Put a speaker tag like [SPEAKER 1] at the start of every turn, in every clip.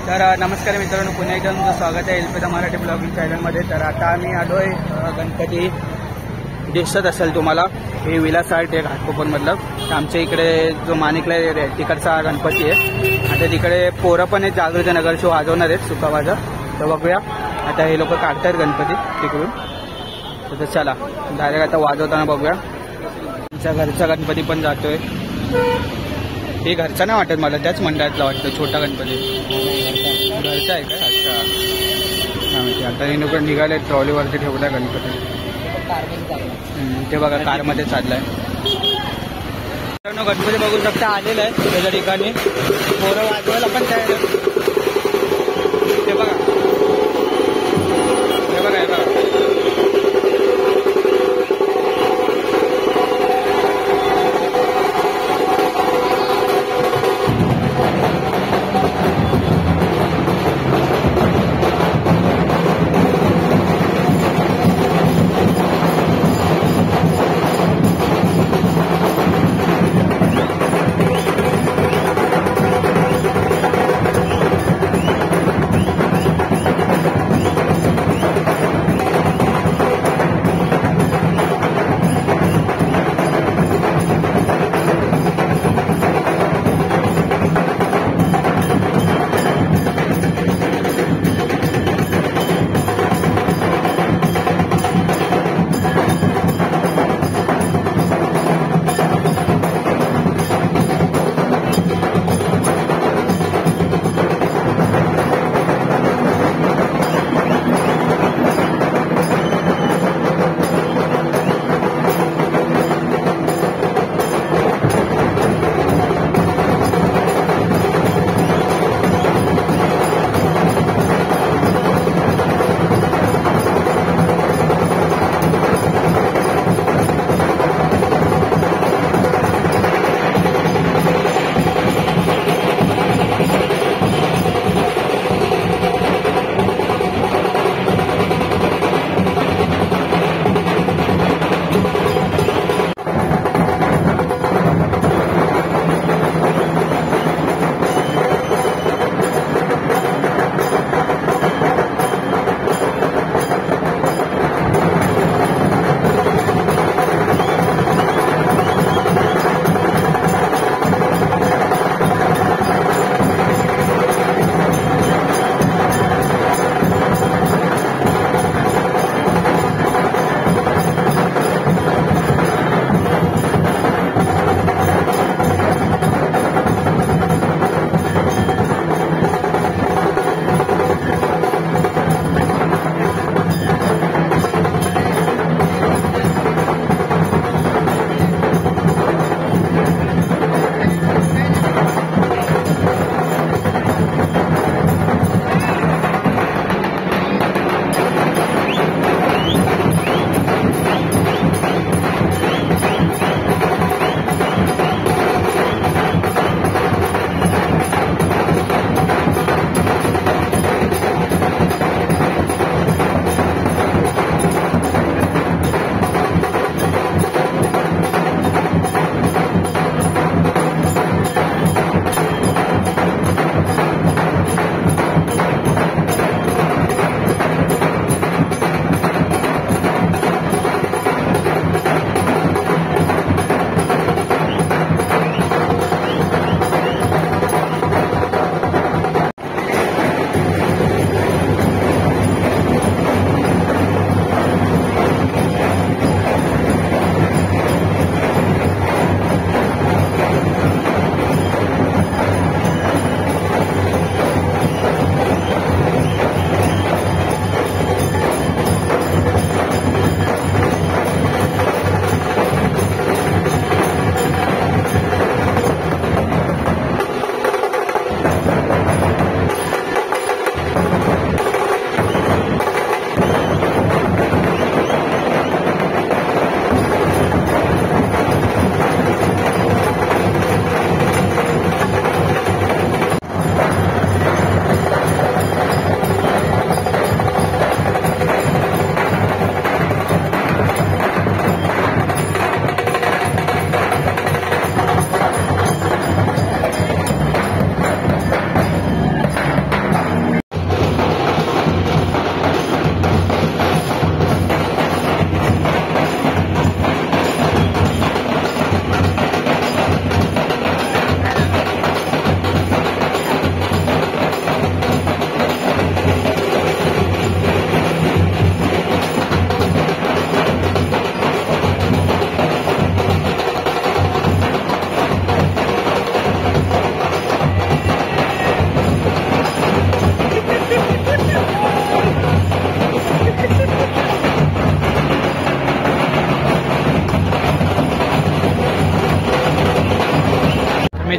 [SPEAKER 1] तर नमस्कार मित्रांनो, पुन्हा एकदा तुमचं स्वागत आहे एलपीदा मराठी ब्लॉगिंग चॅनलमध्ये। तर आता आम्ही आलोय गणपती दिसत असेल तुम्हाला, हे विलास आर्ट आहे घाटकोपरमधलं। तर आमच्या इकडे जो माणिकला एरिया आहे तिकडचा गणपती आहे। आता तिकडे पोरं पण आहेत, जागृती नगरची वाजवणार आहेत सुकावाजा। तर बघूया आता हे लोक काढतायत गणपती तिकडून। तर चला डायरेक्ट आता वाजवताना बघूया। आमच्या घरचा गणपती पण जातोय, हे घरचा नाही वाटत मला, त्याच मंडळातला वाटतं छोटा गणपती घरचा आहे का? अच्छा काय माहिती। आता हे लोक निघाले, ट्रॉलीवरती ठेवलाय गणपती, ते बघा कारमध्ये चाललाय। गणपती बघू शकता आलेला आहे त्याच्या ठिकाणी, पोरं वाजवायला पण तयार आहे। ते बघा हे बघा हे बघा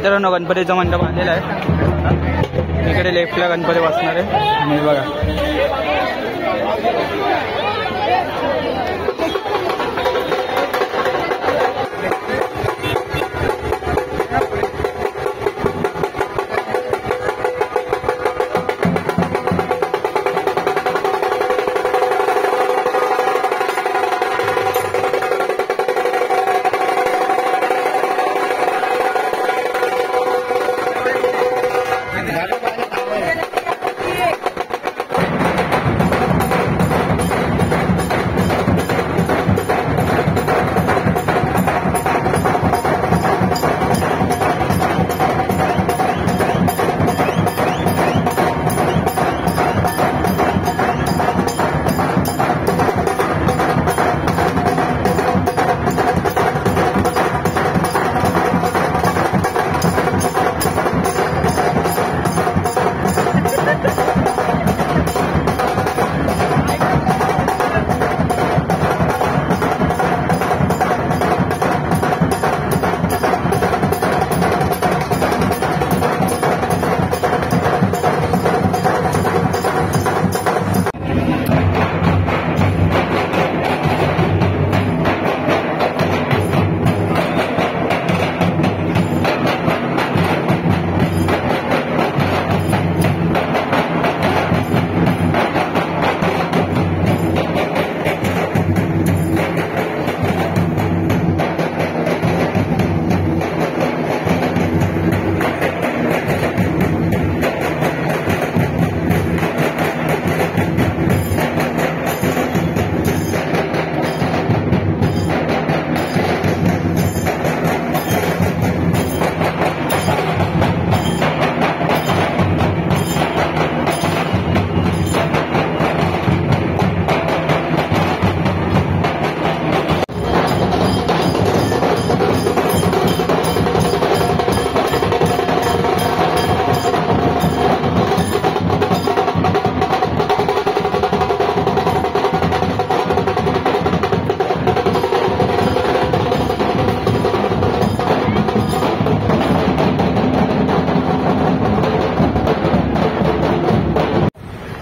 [SPEAKER 1] मित्रांनो गणपतीचा मंडप आलेला आहे. इकडे लेफ्टला गणपती बसणार आहे आणि बघा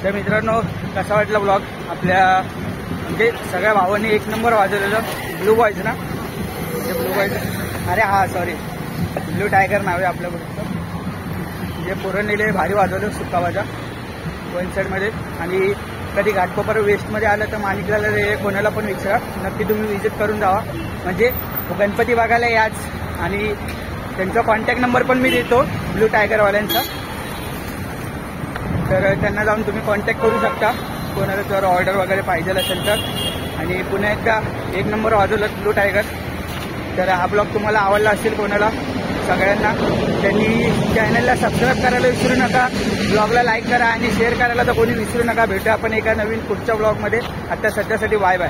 [SPEAKER 1] तर मित्रांनो कसा वाटला ब्लॉग आपल्या म्हणजे सगळ्या भावांनी एक नंबर वाजवलेलं. ब्लू बॉयज ना ते ब्लू बॉयज अरे हा सॉरी ब्लू टायगर नाव आहे आपल्या बरोबर. जे पोरणीले भारी वाजवलं सुक्कावाजा वन साईडमध्ये. आणि कधी घाटकोपर वेस्टमध्ये आलं तर माणिकला कोणाला पण विचारा, नक्की तुम्ही व्हिजिट करून जावा. म्हणजे गणपती बघायला याच. आणि त्यांचा कॉन्टॅक्ट नंबर पण मी देतो ब्लू टायगरवाल्यांचा, तर त्यांना जाऊन तुम्ही कॉन्टॅक्ट करू शकता कोणाला जर ऑर्डर वगैरे पाहिजे असेल तर. आणि पुन्हा एकदा एक नंबर वाजवलं ब्लू टायगर. तर हा ब्लॉग तुम्हाला आवडला असेल कोणाला सगळ्यांना, त्यांनी चॅनलला सबस्क्राईब करायला विसरू नका, ब्लॉगला लाईक करा आणि शेअर करायला तर कोणी विसरू नका. भेटू आपण एका नवीन पुढच्या ब्लॉगमध्ये. आता सध्यासाठी बाय बाय.